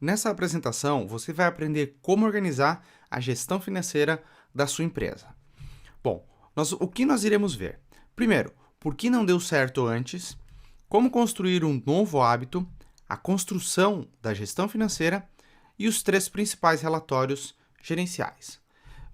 Nessa apresentação, você vai aprender como organizar a gestão financeira da sua empresa. Bom, o que nós iremos ver? Primeiro, por que não deu certo antes, como construir um novo hábito, a construção da gestão financeira e os três principais relatórios gerenciais.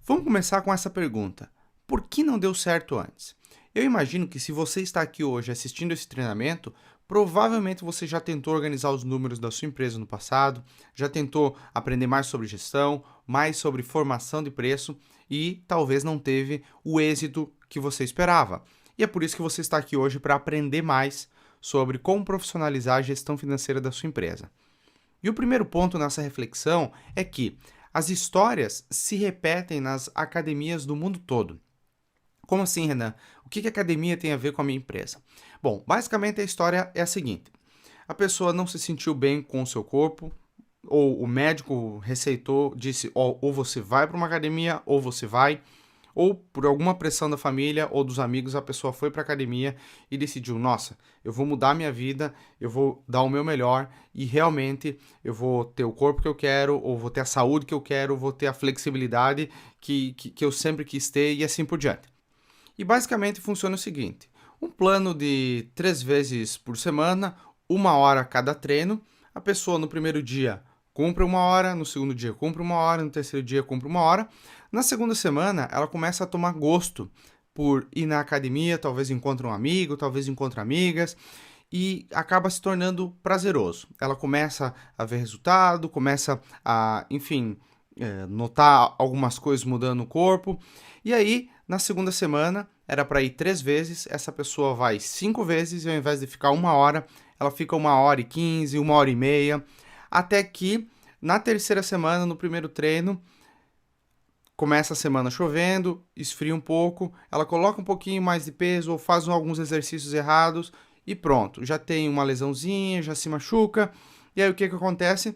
Vamos começar com essa pergunta: por que não deu certo antes? Eu imagino que se você está aqui hoje assistindo esse treinamento, provavelmente você já tentou organizar os números da sua empresa no passado, já tentou aprender mais sobre gestão, mais sobre formação de preço e talvez não teve o êxito que você esperava. E é por isso que você está aqui hoje para aprender mais sobre como profissionalizar a gestão financeira da sua empresa. E o primeiro ponto nessa reflexão é que as histórias se repetem nas academias do mundo todo. Como assim, Renan? O que a academia tem a ver com a minha empresa? Bom, basicamente a história é a seguinte: a pessoa não se sentiu bem com o seu corpo, ou o médico receitou, disse, ou você vai para uma academia, ou você vai, ou por alguma pressão da família ou dos amigos, a pessoa foi para a academia e decidiu, nossa, eu vou mudar minha vida, eu vou dar o meu melhor e realmente eu vou ter o corpo que eu quero, ou vou ter a saúde que eu quero, vou ter a flexibilidade que eu sempre quis ter e assim por diante. E basicamente funciona o seguinte: um plano de 3 vezes por semana, 1 hora cada treino. A pessoa no primeiro dia cumpre 1 hora, no segundo dia cumpre 1 hora, no terceiro dia cumpre 1 hora. Na segunda semana, ela começa a tomar gosto por ir na academia, talvez encontre um amigo, talvez encontre amigas, e acaba se tornando prazeroso. Ela começa a ver resultado, começa a, enfim, notar algumas coisas mudando no corpo. E aí, na segunda semana, era para ir 3 vezes, essa pessoa vai 5 vezes, e ao invés de ficar 1 hora, ela fica 1 hora e 15, 1 hora e meia, até que na terceira semana, no primeiro treino, começa a semana chovendo, esfria um pouco, ela coloca um pouquinho mais de peso ou faz alguns exercícios errados e pronto, já tem uma lesãozinha, já se machuca. E aí o que acontece?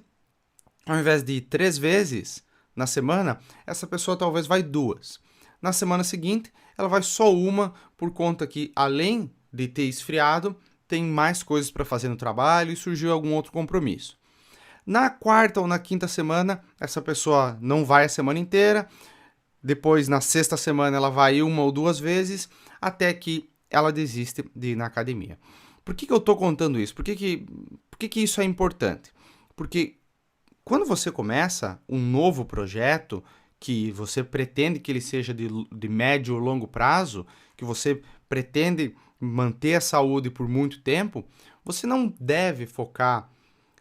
Ao invés de ir 3 vezes na semana, essa pessoa talvez vai 2. Na semana seguinte, ela vai só uma, por conta que, além de ter esfriado, tem mais coisas para fazer no trabalho e surgiu algum outro compromisso. Na quarta ou na quinta semana, essa pessoa não vai a semana inteira. Depois, na sexta semana, ela vai 1 ou 2 vezes, até que ela desiste de ir na academia. Por que eu estou contando isso? Por que isso é importante? Porque quando você começa um novo projeto, que você pretende que ele seja de médio ou longo prazo, que você pretende manter a saúde por muito tempo, você não deve focar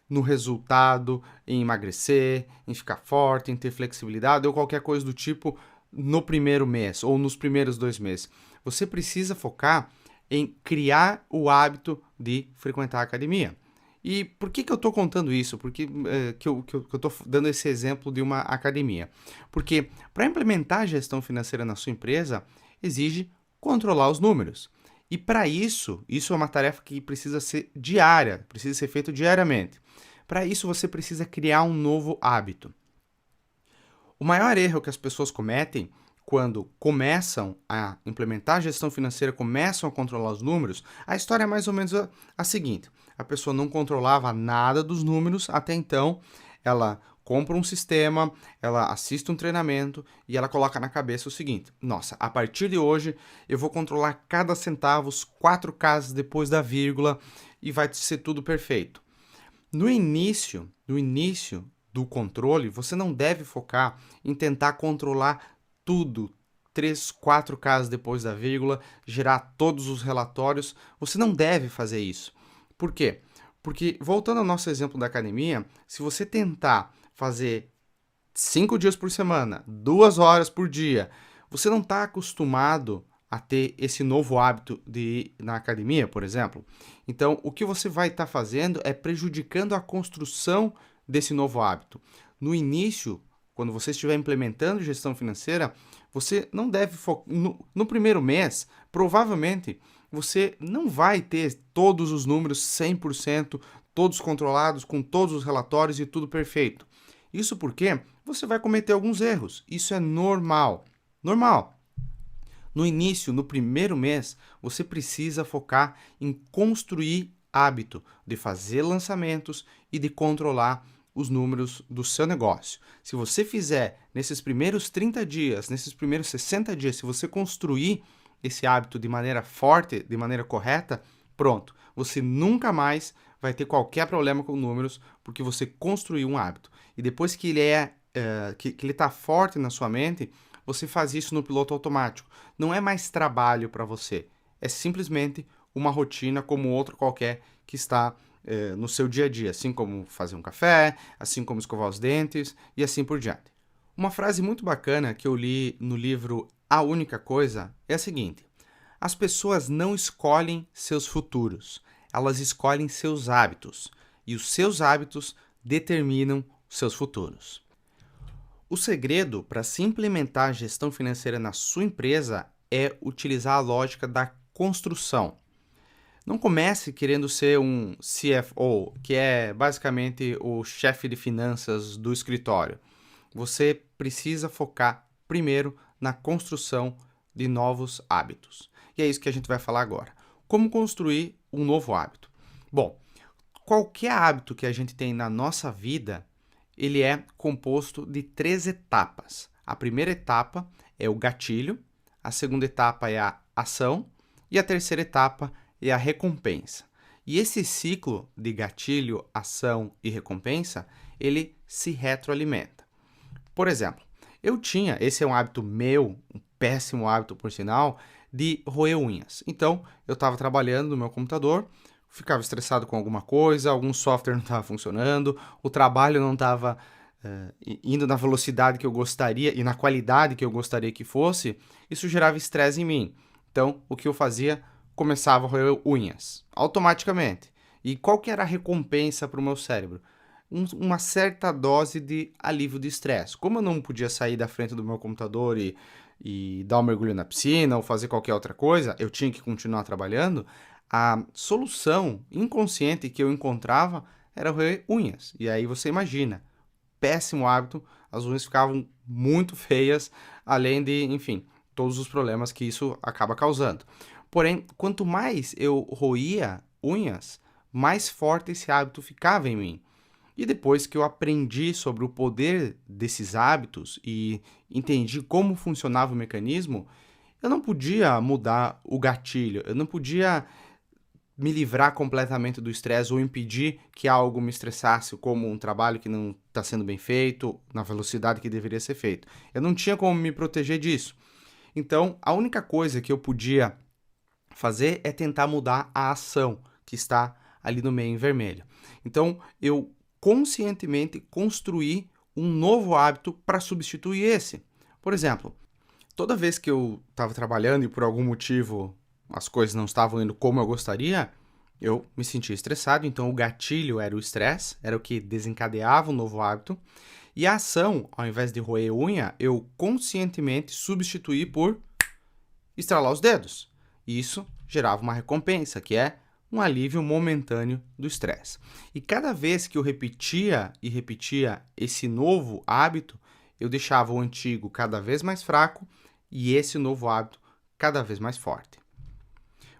no resultado, em emagrecer, em ficar forte, em ter flexibilidade ou qualquer coisa do tipo no primeiro mês ou nos primeiros 2 meses. Você precisa focar em criar o hábito de frequentar a academia. E por que eu estou contando isso? Porque que eu estou dando esse exemplo de uma academia? Porque para implementar a gestão financeira na sua empresa, exige controlar os números. E para isso é uma tarefa que precisa ser diária, precisa ser feita diariamente. Para isso, você precisa criar um novo hábito. O maior erro que as pessoas cometem quando começam a implementar a gestão financeira, começam a controlar os números, a história é mais ou menos a seguinte: a pessoa não controlava nada dos números até então, ela compra um sistema, ela assiste um treinamento e ela coloca na cabeça o seguinte: nossa, a partir de hoje eu vou controlar cada centavo, 4 casas depois da vírgula e vai ser tudo perfeito. No início do controle, você não deve focar em tentar controlar tudo, 3, 4 casas depois da vírgula, gerar todos os relatórios. Você não deve fazer isso. Por quê? Porque, voltando ao nosso exemplo da academia, se você tentar fazer 5 dias por semana, 2 horas por dia, você não está acostumado a ter esse novo hábito de ir na academia, por exemplo. Então, o que você vai estar fazendo é prejudicando a construção desse novo hábito. No início, quando você estiver implementando gestão financeira, você não deve focar. No primeiro mês, provavelmente, você não vai ter todos os números 100%, todos controlados, com todos os relatórios e tudo perfeito. Isso porque você vai cometer alguns erros. Isso é normal. Normal. No início, no primeiro mês, você precisa focar em construir hábito de fazer lançamentos e de controlar os números do seu negócio. Se você fizer nesses primeiros 30 dias, nesses primeiros 60 dias, se você construir esse hábito de maneira forte, de maneira correta, pronto, você nunca mais vai ter qualquer problema com números, porque você construiu um hábito. E depois que ele está forte na sua mente, você faz isso no piloto automático. Não é mais trabalho para você, é simplesmente uma rotina como outra qualquer que está no seu dia a dia, assim como fazer um café, assim como escovar os dentes e assim por diante. Uma frase muito bacana que eu li no livro A Única Coisa é a seguinte: as pessoas não escolhem seus futuros, elas escolhem seus hábitos, e os seus hábitos determinam seus futuros. O segredo para se implementar a gestão financeira na sua empresa é utilizar a lógica da construção. Não comece querendo ser um CFO, que é basicamente o chefe de finanças do escritório. Você precisa focar primeiro na construção de novos hábitos. E é isso que a gente vai falar agora. Como construir um novo hábito? Bom, qualquer hábito que a gente tem na nossa vida, ele é composto de 3 etapas. A primeira etapa é o gatilho, a segunda etapa é a ação e a terceira etapa é a recompensa. E esse ciclo de gatilho, ação e recompensa, ele se retroalimenta. Por exemplo, esse é um hábito meu, um péssimo hábito por sinal, de roer unhas. Então, eu estava trabalhando no meu computador, ficava estressado com alguma coisa, algum software não estava funcionando, o trabalho não estava indo na velocidade que eu gostaria e na qualidade que eu gostaria que fosse, isso gerava estresse em mim. Então, o que eu fazia? Começava a roer unhas, automaticamente. E qual que era a recompensa para o meu cérebro? Uma certa dose de alívio de estresse. Como eu não podia sair da frente do meu computador e dar um mergulho na piscina ou fazer qualquer outra coisa, eu tinha que continuar trabalhando, a solução inconsciente que eu encontrava era roer unhas. E aí você imagina, péssimo hábito, as unhas ficavam muito feias, além de, enfim, todos os problemas que isso acaba causando. Porém, quanto mais eu roía unhas, mais forte esse hábito ficava em mim. E depois que eu aprendi sobre o poder desses hábitos e entendi como funcionava o mecanismo, eu não podia mudar o gatilho, eu não podia me livrar completamente do estresse ou impedir que algo me estressasse, como um trabalho que não está sendo bem feito, na velocidade que deveria ser feito. Eu não tinha como me proteger disso. Então, a única coisa que eu podia fazer é tentar mudar a ação que está ali no meio em vermelho. Então, eu conscientemente construí um novo hábito para substituir esse. Por exemplo, toda vez que eu estava trabalhando e por algum motivo as coisas não estavam indo como eu gostaria, eu me sentia estressado, então o gatilho era o estresse, era o que desencadeava um novo hábito. E a ação, ao invés de roer unha, eu conscientemente substituí por estralar os dedos. Isso gerava uma recompensa, que é um alívio momentâneo do estresse. E cada vez que eu repetia e repetia esse novo hábito, eu deixava o antigo cada vez mais fraco e esse novo hábito cada vez mais forte.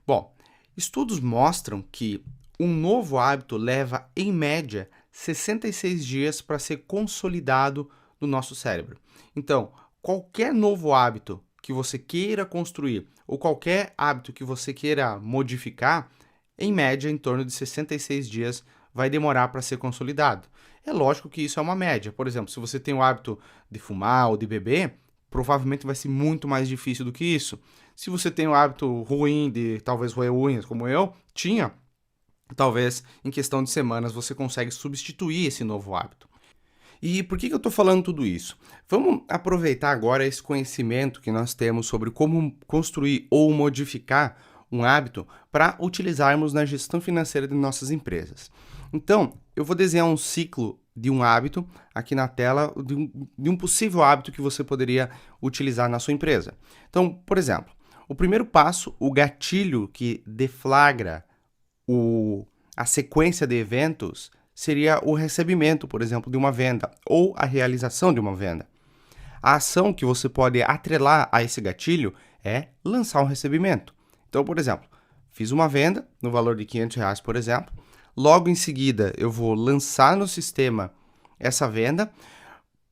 Bom, estudos mostram que um novo hábito leva, em média, 66 dias para ser consolidado no nosso cérebro. Então, qualquer novo hábito que você queira construir ou qualquer hábito que você queira modificar, em média, em torno de 66 dias vai demorar para ser consolidado. É lógico que isso é uma média. Por exemplo, se você tem o hábito de fumar ou de beber, provavelmente vai ser muito mais difícil do que isso. Se você tem o hábito ruim de talvez roer unhas, como eu tinha, talvez em questão de semanas você consegue substituir esse novo hábito. E por que eu estou falando tudo isso? Vamos aproveitar agora esse conhecimento que nós temos sobre como construir ou modificar um hábito para utilizarmos na gestão financeira de nossas empresas. Então, eu vou desenhar um ciclo de um hábito aqui na tela, de um possível hábito que você poderia utilizar na sua empresa. Então, por exemplo, o primeiro passo, o gatilho que deflagra a sequência de eventos, seria o recebimento, por exemplo, de uma venda ou a realização de uma venda. A ação que você pode atrelar a esse gatilho é lançar um recebimento. Então, por exemplo, fiz uma venda no valor de R$500, por exemplo. Logo em seguida, eu vou lançar no sistema essa venda,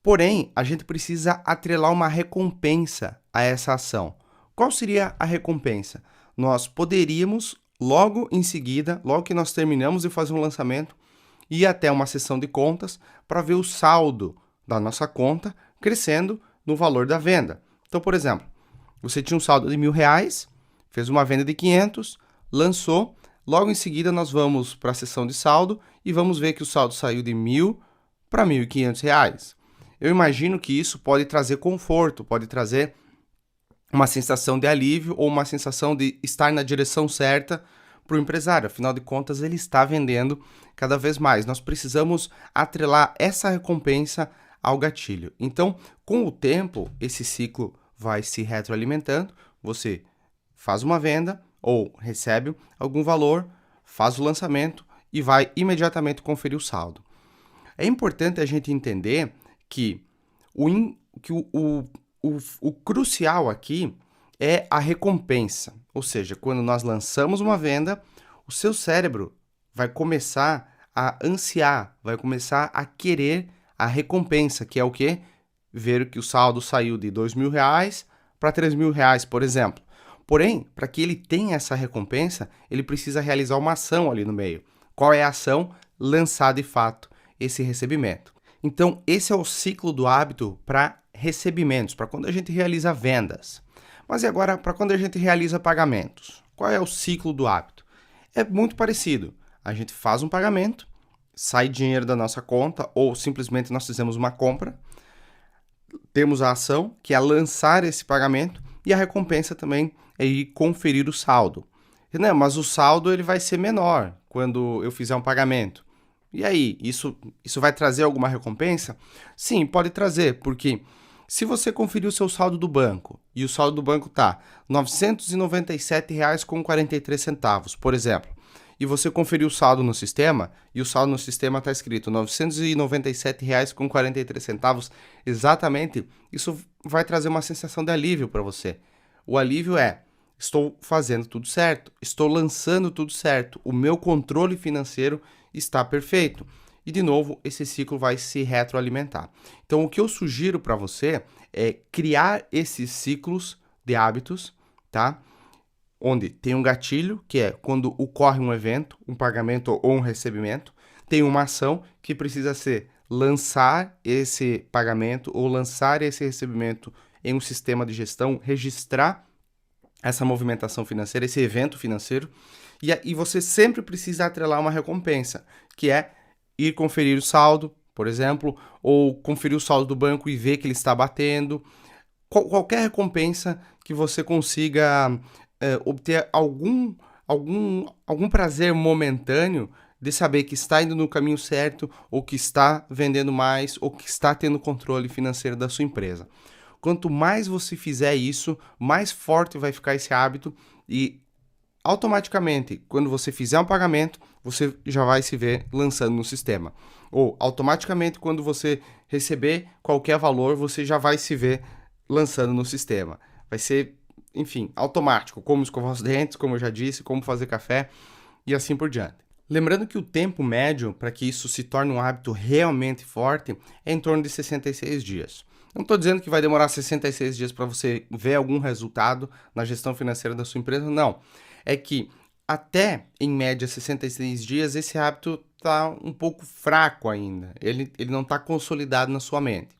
porém, a gente precisa atrelar uma recompensa a essa ação. Qual seria a recompensa? Nós poderíamos, logo em seguida, logo que nós terminamos de fazer um lançamento, ir até uma sessão de contas para ver o saldo da nossa conta crescendo no valor da venda. Então, por exemplo, você tinha um saldo de R$1.000, fez uma venda de 500, lançou, logo em seguida nós vamos para a sessão de saldo e vamos ver que o saldo saiu de R$1.000 para R$1.500. Eu imagino que isso pode trazer conforto, pode trazer uma sensação de alívio ou uma sensação de estar na direção certa para o empresário. Afinal de contas, ele está vendendo cada vez mais. Nós precisamos atrelar essa recompensa ao gatilho. Então, com o tempo, esse ciclo vai se retroalimentando. Você faz uma venda ou recebe algum valor, faz o lançamento e vai imediatamente conferir o saldo. É importante a gente entender que o crucial aqui é a recompensa. Ou seja, quando nós lançamos uma venda, o seu cérebro vai começar a ansiar, vai começar a querer a recompensa, que é o quê? Ver que o saldo saiu de R$2.000 para R$3.000, por exemplo. Porém, para que ele tenha essa recompensa, ele precisa realizar uma ação ali no meio. Qual é a ação? Lançar de fato esse recebimento. Então, esse é o ciclo do hábito para recebimentos, para quando a gente realiza vendas. Mas e agora, para quando a gente realiza pagamentos? Qual é o ciclo do hábito? É muito parecido. A gente faz um pagamento, sai dinheiro da nossa conta ou simplesmente nós fizemos uma compra, temos a ação, que é lançar esse pagamento, e a recompensa também é ir conferir o saldo. Não, mas o saldo ele vai ser menor quando eu fizer um pagamento. E aí, isso vai trazer alguma recompensa? Sim, pode trazer, porque se você conferir o seu saldo do banco, e o saldo do banco está R$ 997,43, por exemplo, e você conferir o saldo no sistema, e o saldo no sistema está escrito R$ 997,43 exatamente, isso vai trazer uma sensação de alívio para você. O alívio é, estou fazendo tudo certo, estou lançando tudo certo, o meu controle financeiro está perfeito. E, de novo, esse ciclo vai se retroalimentar. Então, o que eu sugiro para você é criar esses ciclos de hábitos, tá? Onde tem um gatilho, que é quando ocorre um evento, um pagamento ou um recebimento, tem uma ação que precisa ser lançar esse pagamento ou lançar esse recebimento em um sistema de gestão, registrar essa movimentação financeira, esse evento financeiro, e você sempre precisa atrelar uma recompensa, que é ir conferir o saldo, por exemplo, ou conferir o saldo do banco e ver que ele está batendo. Qualquer recompensa que você consiga obter algum prazer momentâneo de saber que está indo no caminho certo, ou que está vendendo mais, ou que está tendo controle financeiro da sua empresa. Quanto mais você fizer isso, mais forte vai ficar esse hábito e automaticamente, quando você fizer um pagamento, você já vai se ver lançando no sistema. Ou automaticamente, quando você receber qualquer valor, você já vai se ver lançando no sistema. Vai ser, enfim, automático, como escovar os dentes, como eu já disse, como fazer café e assim por diante. Lembrando que o tempo médio para que isso se torne um hábito realmente forte é em torno de 66 dias. Não estou dizendo que vai demorar 66 dias para você ver algum resultado na gestão financeira da sua empresa, não. É que até, em média, 66 dias, esse hábito está um pouco fraco ainda. Ele não está consolidado na sua mente.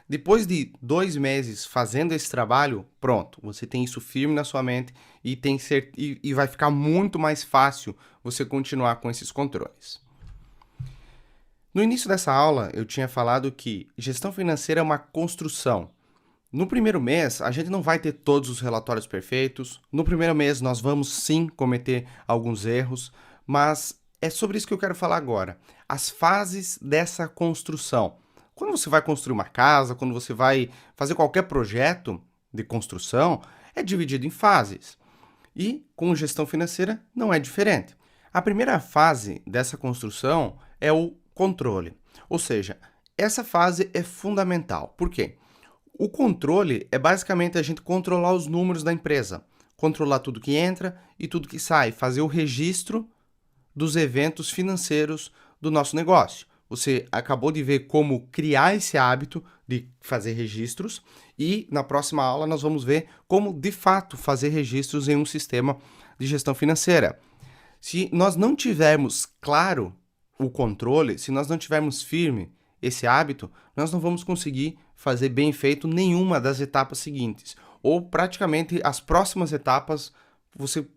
Depois de 2 meses fazendo esse trabalho, pronto, você tem isso firme na sua mente e vai ficar muito mais fácil você continuar com esses controles. No início dessa aula, eu tinha falado que gestão financeira é uma construção. No primeiro mês, a gente não vai ter todos os relatórios perfeitos. No primeiro mês, nós vamos sim cometer alguns erros, mas é sobre isso que eu quero falar agora. As fases dessa construção. Quando você vai construir uma casa, quando você vai fazer qualquer projeto de construção, é dividido em fases. E com gestão financeira não é diferente. A primeira fase dessa construção é o controle. Ou seja, essa fase é fundamental. Por quê? O controle é basicamente a gente controlar os números da empresa, controlar tudo que entra e tudo que sai, fazer o registro dos eventos financeiros do nosso negócio. você acabou de ver como criar esse hábito de fazer registros e na próxima aula nós vamos ver como de fato fazer registros em um sistema de gestão financeira. Se nós não tivermos claro o controle, se nós não tivermos firme esse hábito, nós não vamos conseguir fazer bem feito nenhuma das etapas seguintes. Ou praticamente as próximas etapas você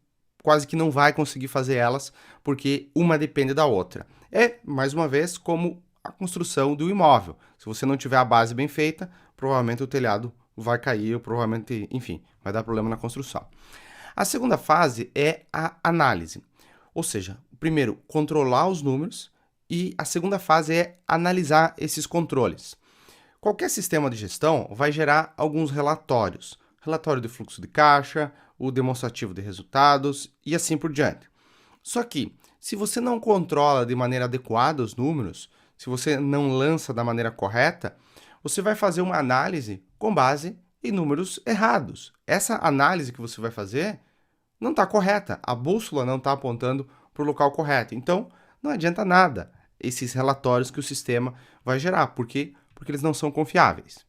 quase que não vai conseguir fazer elas, porque uma depende da outra. É, mais uma vez, como a construção do imóvel. Se você não tiver a base bem feita, provavelmente o telhado vai cair, ou provavelmente, enfim, vai dar problema na construção. A segunda fase é a análise. Ou seja, primeiro, controlar os números e a segunda fase é analisar esses controles. Qualquer sistema de gestão vai gerar alguns relatórios. Relatório de fluxo de caixa, o demonstrativo de resultados e assim por diante. Só que, se você não controla de maneira adequada os números, se você não lança da maneira correta, você vai fazer uma análise com base em números errados. Essa análise que você vai fazer não está correta, a bússola não está apontando para o local correto. Então, não adianta nada esses relatórios que o sistema vai gerar, porque eles não são confiáveis.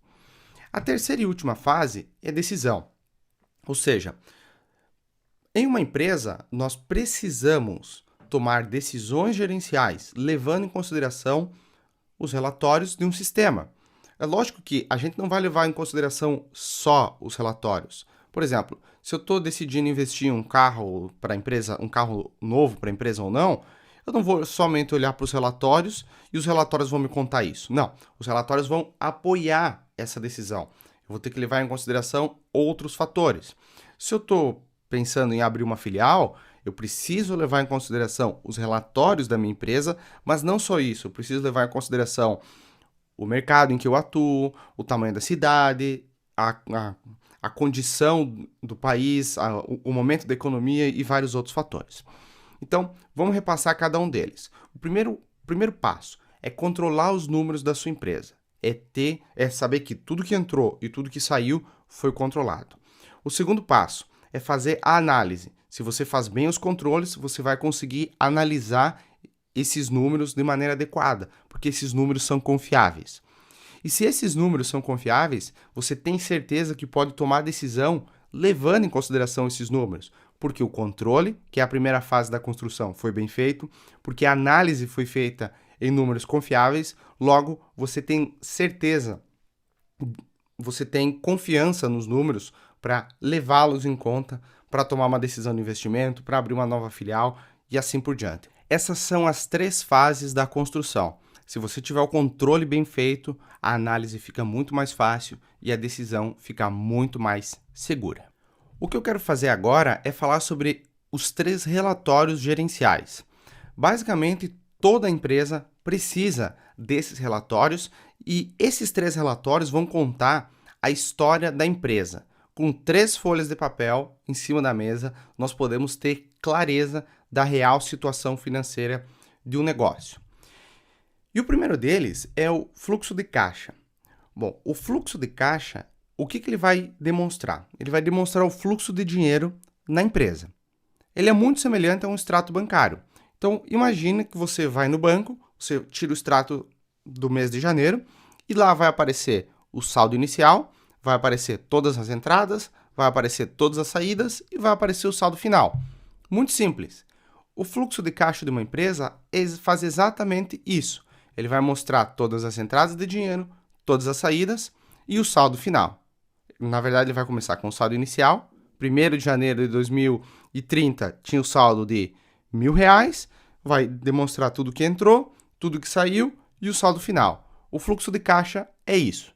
A terceira e última fase é decisão. Ou seja, em uma empresa, nós precisamos tomar decisões gerenciais, levando em consideração os relatórios de um sistema. É lógico que a gente não vai levar em consideração só os relatórios. Por exemplo, se eu estou decidindo investir em um carro para a empresa, um carro novo para a empresa ou não, eu não vou somente olhar para os relatórios e os relatórios vão me contar isso. Não, os relatórios vão apoiar essa decisão. Eu vou ter que levar em consideração outros fatores. Se eu estou pensando em abrir uma filial, eu preciso levar em consideração os relatórios da minha empresa, mas não só isso, eu preciso levar em consideração o mercado em que eu atuo, o tamanho da cidade, a condição do país, o momento da economia e vários outros fatores. Então, vamos repassar cada um deles. O primeiro passo é controlar os números da sua empresa. É saber que tudo que entrou e tudo que saiu foi controlado. O segundo passo é fazer a análise. Se você faz bem os controles, você vai conseguir analisar esses números de maneira adequada, porque esses números são confiáveis. E se esses números são confiáveis, você tem certeza que pode tomar decisão levando em consideração esses números, porque o controle, que é a primeira fase da construção, foi bem feito, porque a análise foi feita em números confiáveis, logo você tem certeza, você tem confiança nos números para levá-los em conta, para tomar uma decisão de investimento, para abrir uma nova filial e assim por diante. Essas são as 3 fases da construção. Se você tiver o controle bem feito, a análise fica muito mais fácil e a decisão fica muito mais segura. O que eu quero fazer agora é falar sobre os 3 relatórios gerenciais. Basicamente, toda empresa precisa desses relatórios e esses 3 relatórios vão contar a história da empresa. Com 3 folhas de papel em cima da mesa, nós podemos ter clareza da real situação financeira de um negócio. E o primeiro deles é o fluxo de caixa. Bom, o fluxo de caixa, o que ele vai demonstrar? Ele vai demonstrar o fluxo de dinheiro na empresa. Ele é muito semelhante a um extrato bancário. Então, imagine que você vai no banco, você tira o extrato do mês de janeiro e lá vai aparecer o saldo inicial, vai aparecer todas as entradas, vai aparecer todas as saídas e vai aparecer o saldo final. Muito simples. O fluxo de caixa de uma empresa faz exatamente isso. Ele vai mostrar todas as entradas de dinheiro, todas as saídas e o saldo final. Na verdade, ele vai começar com o saldo inicial. 1º de janeiro de 2030 tinha o saldo de R$1.000, vai demonstrar tudo que entrou, tudo que saiu e o saldo final. O fluxo de caixa é isso.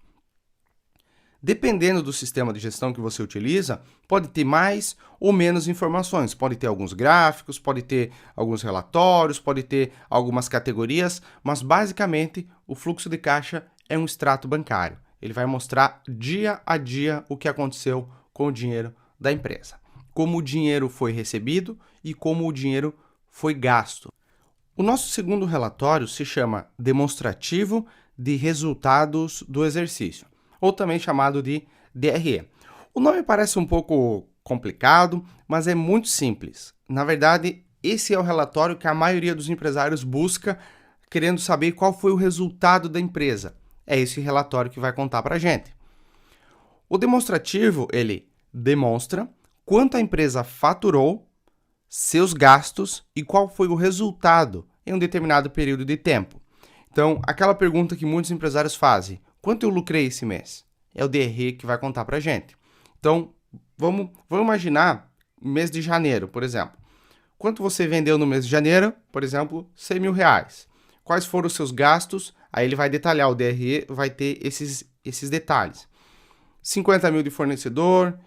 Dependendo do sistema de gestão que você utiliza, pode ter mais ou menos informações. Pode ter alguns gráficos, pode ter alguns relatórios, pode ter algumas categorias, mas basicamente o fluxo de caixa é um extrato bancário. Ele vai mostrar dia a dia o que aconteceu com o dinheiro da empresa, como o dinheiro foi recebido e como o dinheiro foi gasto. O nosso segundo relatório se chama Demonstrativo de Resultados do Exercício, ou também chamado de DRE. O nome parece um pouco complicado, mas é muito simples. Na verdade, esse é o relatório que a maioria dos empresários busca querendo saber qual foi o resultado da empresa. É esse relatório que vai contar para a gente. O demonstrativo, ele demonstra quanto a empresa faturou, seus gastos e qual foi o resultado em um determinado período de tempo. Então, aquela pergunta que muitos empresários fazem, quanto eu lucrei esse mês? É o DRE que vai contar para a gente. Então, vamos imaginar mês de janeiro, por exemplo. Quanto você vendeu no mês de janeiro? Por exemplo, R$100.000. Quais foram os seus gastos? Aí ele vai detalhar, o DRE vai ter esses detalhes. 50 mil de fornecedor,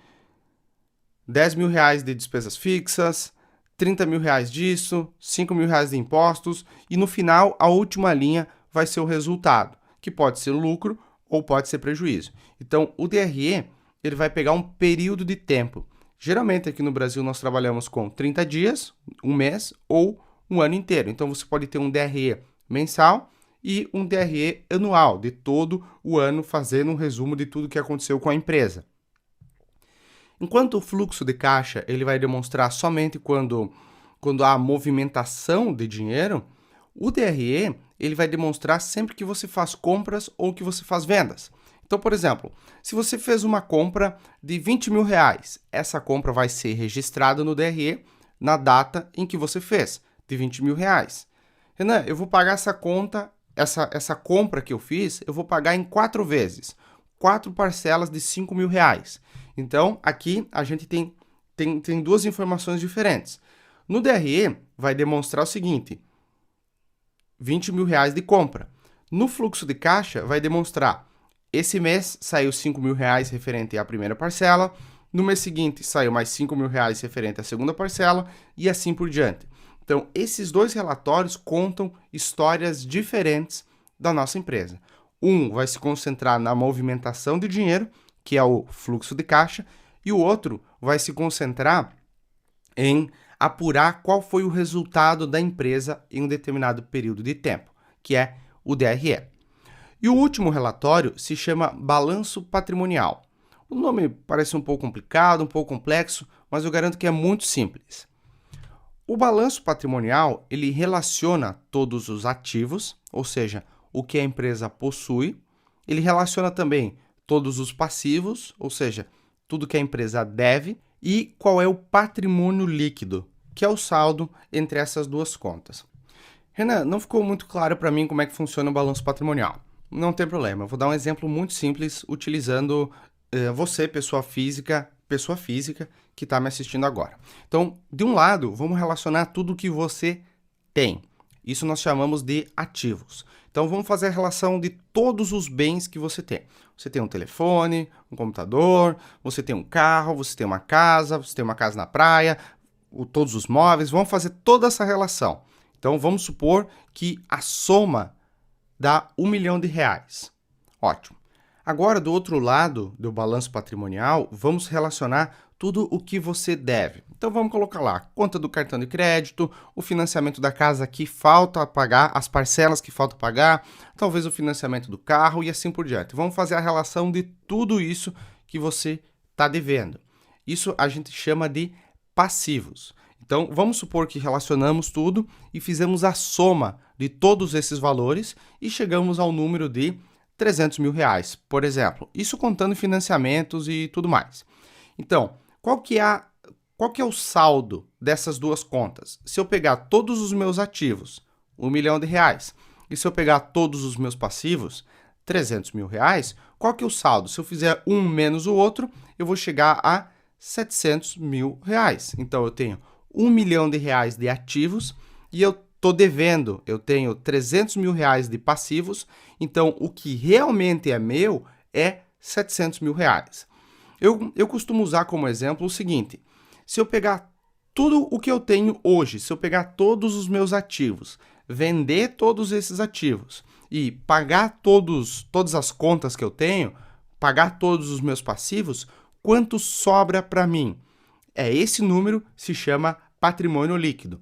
R$10.000 de despesas fixas, R$30.000 disso, R$5.000 de impostos e no final a última linha vai ser o resultado, que pode ser lucro ou pode ser prejuízo. Então o DRE ele vai pegar um período de tempo. Geralmente aqui no Brasil nós trabalhamos com 30 dias, um mês ou um ano inteiro. Então você pode ter um DRE mensal e um DRE anual, de todo o ano, fazendo um resumo de tudo que aconteceu com a empresa. Enquanto o fluxo de caixa ele vai demonstrar somente quando há movimentação de dinheiro, o DRE ele vai demonstrar sempre que você faz compras ou que você faz vendas. Então, por exemplo, se você fez uma compra de R$20.000, essa compra vai ser registrada no DRE na data em que você fez, de R$20.000. Renan, eu vou pagar essa conta, essa compra que eu fiz, eu vou pagar em 4 vezes, 4 parcelas de R$5.000. Então, aqui a gente tem duas informações diferentes. No DRE, vai demonstrar o seguinte, R$20.000 de compra. No fluxo de caixa, vai demonstrar, esse mês saiu R$5.000 referente à primeira parcela, no mês seguinte saiu mais R$5.000 referente à segunda parcela e assim por diante. Então, esses dois relatórios contam histórias diferentes da nossa empresa. Um vai se concentrar na movimentação de dinheiro, que é o fluxo de caixa, e o outro vai se concentrar em apurar qual foi o resultado da empresa em um determinado período de tempo, que é o DRE. E o último relatório se chama Balanço Patrimonial. O nome parece um pouco complicado, um pouco complexo, mas eu garanto que é muito simples. O balanço patrimonial, ele relaciona todos os ativos, ou seja, o que a empresa possui. Ele relaciona também todos os passivos, ou seja, tudo que a empresa deve, e qual é o patrimônio líquido, que é o saldo entre essas duas contas. Renan, não ficou muito claro para mim como é que funciona o balanço patrimonial. Não tem problema, eu vou dar um exemplo muito simples utilizando você, pessoa física que está me assistindo agora. Então, de um lado, vamos relacionar tudo que você tem. Isso nós chamamos de ativos. Então, vamos fazer a relação de todos os bens que você tem. Você tem um telefone, um computador, você tem um carro, você tem uma casa na praia, todos os móveis. Vamos fazer toda essa relação. Então, vamos supor que a soma dá R$1 milhão. Ótimo. Agora, do outro lado do balanço patrimonial, vamos relacionar tudo o que você deve. Então, vamos colocar lá conta do cartão de crédito, o financiamento da casa que falta pagar, as parcelas que falta pagar, talvez o financiamento do carro e assim por diante. Vamos fazer a relação de tudo isso que você está devendo. Isso a gente chama de passivos. Então, vamos supor que relacionamos tudo e fizemos a soma de todos esses valores e chegamos ao número de R$300 mil, por exemplo. Isso contando financiamentos e tudo mais. Então, qual que é o saldo dessas duas contas? Se eu pegar todos os meus ativos, R$1 milhão, e se eu pegar todos os meus passivos, R$300 mil, qual que é o saldo? Se eu fizer um menos o outro, eu vou chegar a R$700 mil. Então, eu tenho R$1 milhão de ativos e eu estou devendo, eu tenho R$300 mil de passivos, então o que realmente é meu é R$700 mil. Eu costumo usar como exemplo o seguinte, se eu pegar tudo o que eu tenho hoje, se eu pegar todos os meus ativos, vender todos esses ativos e pagar todas as contas que eu tenho, pagar todos os meus passivos, quanto sobra para mim? Esse número se chama patrimônio líquido.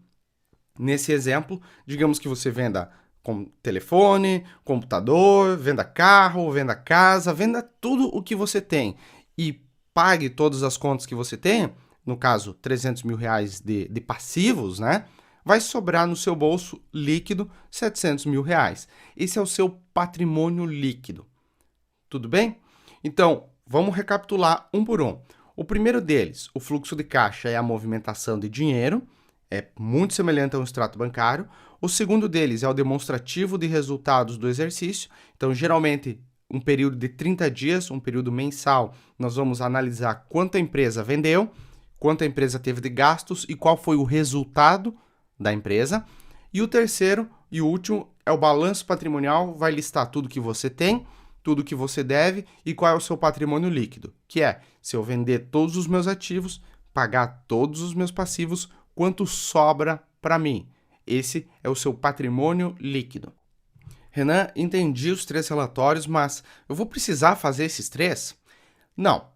Nesse exemplo, digamos que você venda com telefone, computador, venda carro, venda casa, venda tudo o que você tem e pague todas as contas que você tem, no caso, R$300 mil de passivos, né? vai sobrar no seu bolso líquido 700 mil reais. Esse é o seu patrimônio líquido. Tudo bem? Então, vamos recapitular um por um. O primeiro deles, o fluxo de caixa, é a movimentação de dinheiro, é muito semelhante a um extrato bancário. O segundo deles é o demonstrativo de resultados do exercício. Então, geralmente, um período de 30 dias, um período mensal, nós vamos analisar quanto a empresa vendeu, quanto a empresa teve de gastos e qual foi o resultado da empresa. E o terceiro e o último é o balanço patrimonial, vai listar tudo que você tem, tudo que você deve e qual é o seu patrimônio líquido, que é, se eu vender todos os meus ativos, pagar todos os meus passivos, quanto sobra para mim. Esse é o seu patrimônio líquido. Renan, entendi os 3 relatórios, mas eu vou precisar fazer esses 3? Não.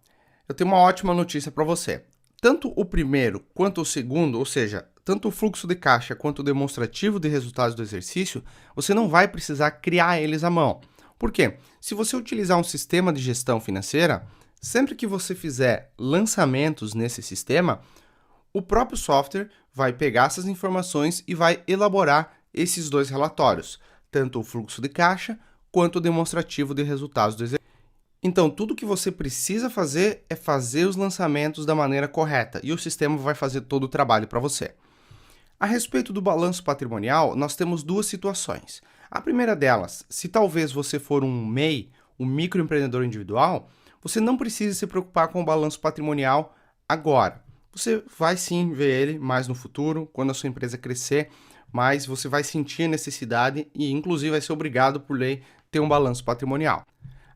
Eu tenho uma ótima notícia para você. Tanto o primeiro quanto o segundo, ou seja, tanto o fluxo de caixa quanto o demonstrativo de resultados do exercício, você não vai precisar criar eles à mão. Por quê? Se você utilizar um sistema de gestão financeira, sempre que você fizer lançamentos nesse sistema, o próprio software vai pegar essas informações e vai elaborar esses 2 relatórios, tanto o fluxo de caixa quanto o demonstrativo de resultados do exercício. Então, tudo que você precisa fazer é fazer os lançamentos da maneira correta e o sistema vai fazer todo o trabalho para você. A respeito do balanço patrimonial, nós temos 2 situações. A primeira delas, se talvez você for um MEI, um microempreendedor individual, você não precisa se preocupar com o balanço patrimonial agora. Você vai sim ver ele mais no futuro, quando a sua empresa crescer, mas você vai sentir a necessidade e, inclusive, vai ser obrigado por lei ter um balanço patrimonial.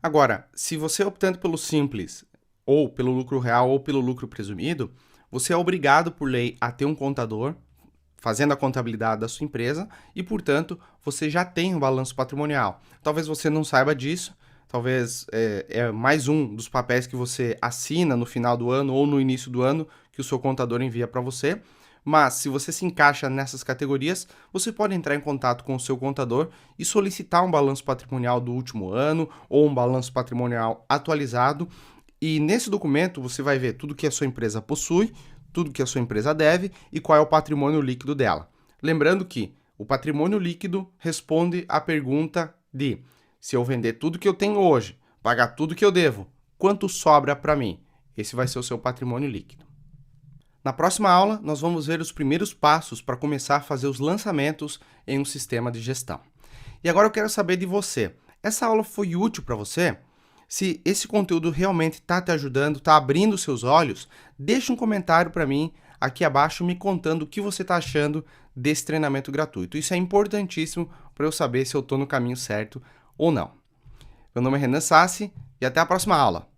Agora, se você optando pelo simples, ou pelo lucro real, ou pelo lucro presumido, você é obrigado por lei a ter um contador fazendo a contabilidade da sua empresa e, portanto, você já tem um balanço patrimonial. Talvez você não saiba disso, talvez é mais um dos papéis que você assina no final do ano ou no início do ano que o seu contador envia para você. Mas, se você se encaixa nessas categorias, você pode entrar em contato com o seu contador e solicitar um balanço patrimonial do último ano ou um balanço patrimonial atualizado. E nesse documento você vai ver tudo que a sua empresa possui, tudo que a sua empresa deve e qual é o patrimônio líquido dela. Lembrando que o patrimônio líquido responde à pergunta de: se eu vender tudo que eu tenho hoje, pagar tudo que eu devo, quanto sobra para mim? Esse vai ser o seu patrimônio líquido. Na próxima aula, nós vamos ver os primeiros passos para começar a fazer os lançamentos em um sistema de gestão. E agora eu quero saber de você. Essa aula foi útil para você? Se esse conteúdo realmente está te ajudando, está abrindo seus olhos, deixa um comentário para mim aqui abaixo me contando o que você está achando desse treinamento gratuito. Isso é importantíssimo para eu saber se eu estou no caminho certo ou não. Meu nome é Renan Sassi e até a próxima aula.